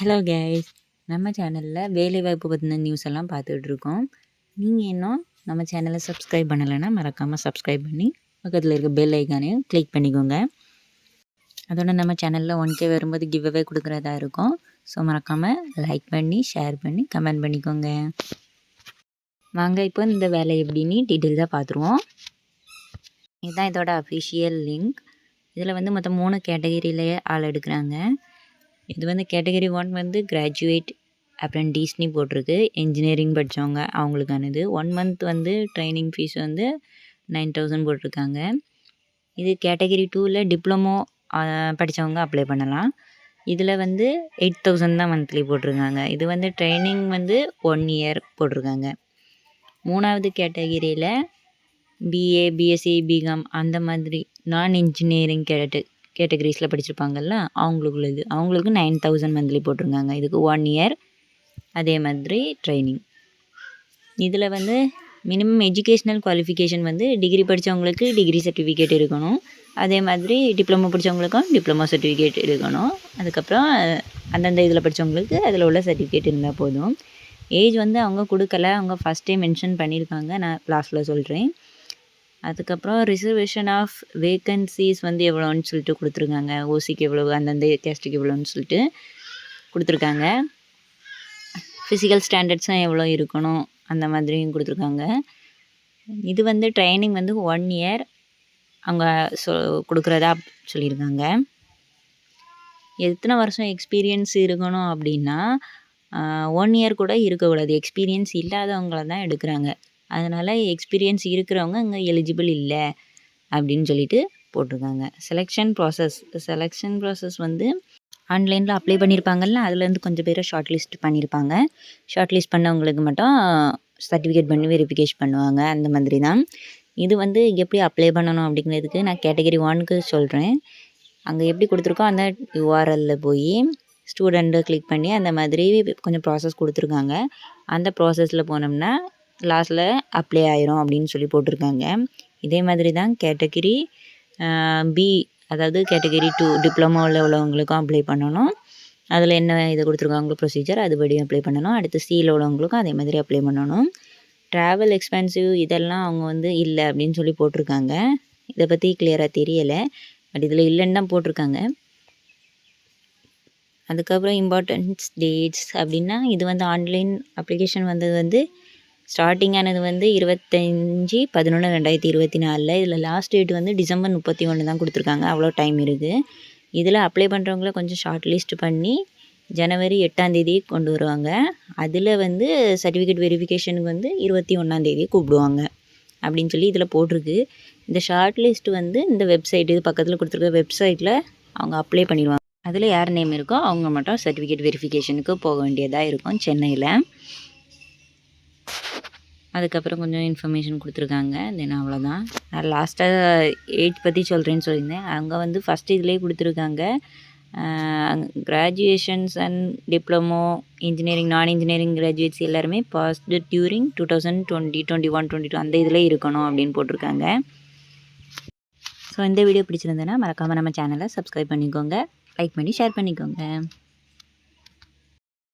Hello guys, நம்ம சேனலில் வேலைவாய்ப்பு பற்றின நியூஸ் எல்லாம் பார்த்துட்ருக்கோம். நீங்கள் இன்னும் நம்ம சேனலை சப்ஸ்கிரைப் பண்ணலைன்னா மறக்காமல் சப்ஸ்கிரைப் பண்ணி பக்கத்தில் இருக்க பெல் ஐக்கானையும் கிளிக் பண்ணிக்கோங்க. அதோட நம்ம சேனலில் 1K வரும்போது கிவ் அவே கொடுக்குறதா இருக்கும். ஸோ மறக்காமல் லைக் பண்ணி, ஷேர் பண்ணி, கமெண்ட் பண்ணிக்கோங்க. வாங்க இப்போ இந்த வேலை எப்படின்னு டீட்டெயில்ஸாக பார்த்துருவோம். இதுதான் இதோட அஃபிஷியல் லிங்க். இதில் வந்து மொத்தம் 3 கேட்டகிரியிலேயே ஆள் எடுக்கிறாங்க. இது வந்து கேட்டகரி 1 வந்து கிராஜுவேட் அப்ரெண்டிஸ்னு போட்டிருக்கு. இன்ஜினியரிங் படித்தவங்க அவங்களுக்கானது. 1 மந்த் வந்து ட்ரைனிங் ஃபீஸ் வந்து 9000 போட்டிருக்காங்க. இது கேட்டகரி 2ல் டிப்ளமோ படித்தவங்க அப்ளை பண்ணலாம். இதில் வந்து 8000 தான் மந்த்லி போட்டிருக்காங்க. இது வந்து ட்ரைனிங் வந்து 1 இயர் போட்டிருக்காங்க. 3வது கேட்டகிரியில் பிஏ, பிஎஸ்சி, பிகாம் அந்த மாதிரி நான் இன்ஜினியரிங் கேட்டகரிஸில் படிச்சிருப்பாங்கல்ல அவங்களுக்கு 9000 மந்த்லி போட்டிருக்காங்க. இதுக்கு 1 இயர் அதே மாதிரி ட்ரைனிங். இதில் வந்து மினிமம் எஜுகேஷ்னல் குவாலிஃபிகேஷன் வந்து டிகிரி படித்தவங்களுக்கு டிகிரி சர்டிஃபிகேட் இருக்கணும். அதே மாதிரி டிப்ளமோ படித்தவங்களுக்கும் டிப்ளமோ சர்டிஃபிகேட் இருக்கணும். அதுக்கப்புறம் அந்தந்த இதில் படித்தவங்களுக்கு அதில் உள்ள சர்டிஃபிகேட் இருந்தால் போதும். ஏஜ் வந்து அவங்க கொடுக்கல, அவங்க ஃபஸ்ட்டே மென்ஷன் பண்ணியிருக்காங்க. நான் லாஸ்ட்டில் சொல்கிறேன். அதுக்கப்புறம் ரிசர்வேஷன் ஆஃப் வேக்கன்சிஸ் வந்து எவ்வளோன்னு சொல்லிட்டு கொடுத்துருக்காங்க. ஓசிக்கு எவ்வளோ, அந்தந்த கேஸ்ட்டுக்கு எவ்வளோன்னு சொல்லிட்டு கொடுத்துருக்காங்க. ஃபிசிக்கல் ஸ்டாண்டர்ட்ஸும் எவ்வளோ இருக்கணும் அந்த மாதிரியும் கொடுத்துருக்காங்க. இது வந்து ட்ரைனிங் வந்து 1 இயர் அவங்க கொடுக்குறதா சொல்லியிருக்காங்க. எத்தனை வருஷம் எக்ஸ்பீரியன்ஸ் இருக்கணும் அப்படின்னா 1 இயர் கூட இருக்கக்கூடாது. எக்ஸ்பீரியன்ஸ் இல்லாதவங்கள தான் எடுக்கிறாங்க. அதனால் எக்ஸ்பீரியன்ஸ் இருக்கிறவங்க இங்கே எலிஜிபிள் இல்லை அப்படின்னு சொல்லிட்டு போட்டிருக்காங்க. செலெக்ஷன் ப்ராசஸ் வந்து ஆன்லைனில் அப்ளை பண்ணியிருப்பாங்கல்ல, அதுலேருந்து கொஞ்சம் பேரை ஷார்ட் லிஸ்ட் பண்ணியிருப்பாங்க. ஷார்ட் லிஸ்ட் பண்ணவங்களுக்கு மட்டும் சர்டிஃபிகேட் பண்ணி வெரிஃபிகேஷன் பண்ணுவாங்க. அந்த மாதிரி தான். இது வந்து எப்படி அப்ளை பண்ணணும் அப்படிங்கிறதுக்கு நான் கேட்டகரி 1க்கு சொல்கிறேன். அங்கே எப்படி கொடுத்துருக்கோ அந்த URLல போய் ஸ்டூடெண்ட்டை கிளிக் பண்ணி அந்த மாதிரி கொஞ்சம் ப்ராசஸ் கொடுத்துருக்காங்க. அந்த ப்ராசஸில் போனோம்னா லாஸ்ட்டில் அப்ளை ஆயிரும் அப்படின்னு சொல்லி போட்டிருக்காங்க. இதே மாதிரி தான் கேட்டகரி பி, அதாவது கேட்டகரி 2 டிப்ளமோவில் உள்ளவங்களுக்கும் அப்ளை பண்ணணும். அதில் என்ன இது கொடுத்துருக்காங்களோ ப்ரொசீஜர் அதுபடி அப்ளை பண்ணணும். அடுத்து சியில் உள்ளவங்களுக்கும் அதே மாதிரி அப்ளை பண்ணணும். ட்ராவல் எக்ஸ்பென்சிவ் இதெல்லாம் அவங்க வந்து இல்லை அப்படின்னு சொல்லி போட்டிருக்காங்க. இதை பற்றி கிளியராக தெரியலை, பட் இதில் இல்லைன்னு தான் போட்டிருக்காங்க. அதுக்கப்புறம் இம்பார்ட்டன்ஸ் டேட்ஸ் அப்படின்னா இது வந்து ஆன்லைன் அப்ளிகேஷன் வந்தது வந்து ஸ்டார்டிங் ஆனது வந்து 25/11/2024. இதில் லாஸ்ட் டேட் வந்து டிசம்பர் 31 தான் கொடுத்துருக்காங்க. அவ்வளோ டைம் இருக்குது. இதில் அப்ளை பண்ணுறவங்கள கொஞ்சம் ஷார்ட் லிஸ்ட் பண்ணி ஜனவரி 8ஆம் கொண்டு வருவாங்க. அதில் வந்து சர்டிஃபிகேட் வெரிஃபிகேஷனுக்கு வந்து 21ஆம் கூப்பிடுவாங்க அப்படின்னு சொல்லி இதில் போட்டிருக்கு. இந்த ஷார்ட் லிஸ்ட் வந்து இந்த வெப்சைட், இது பக்கத்தில் கொடுத்துருக்க வெப்சைட்டில் அவங்க அப்ளை பண்ணிடுவாங்க. அதில் யார் நேம் இருக்கோ அவங்க மட்டும் சர்டிஃபிகேட் வெரிஃபிகேஷனுக்கு போக வேண்டியதாக இருக்கும் சென்னையில். அதுக்கப்புறம் கொஞ்சம் இன்ஃபர்மேஷன் கொடுத்துருக்காங்க. தென் அவ்வளோதான். நான் லாஸ்ட்டாக ஏஜ் பற்றி சொல்கிறேன்னு சொல்லியிருந்தேன். அங்கே வந்து ஃபஸ்ட்டு இதிலே கொடுத்துருக்காங்க. கிராஜுவேஷன்ஸ் அண்ட் டிப்ளமோ, இன்ஜினியரிங், நான் இன்ஜினியரிங் கிராஜுவேட்ஸ் எல்லாருமே பாஸ்டு டியூரிங் 2020, 21, 22 அந்த இதில் இருக்கணும் அப்படின்னு போட்டிருக்காங்க. ஸோ இந்த வீடியோ பிடிச்சிருந்தேன்னா மறக்காமல் நம்ம சேனலை சப்ஸ்கிரைப் பண்ணிக்கோங்க, லைக் பண்ணி ஷேர் பண்ணிக்கோங்க.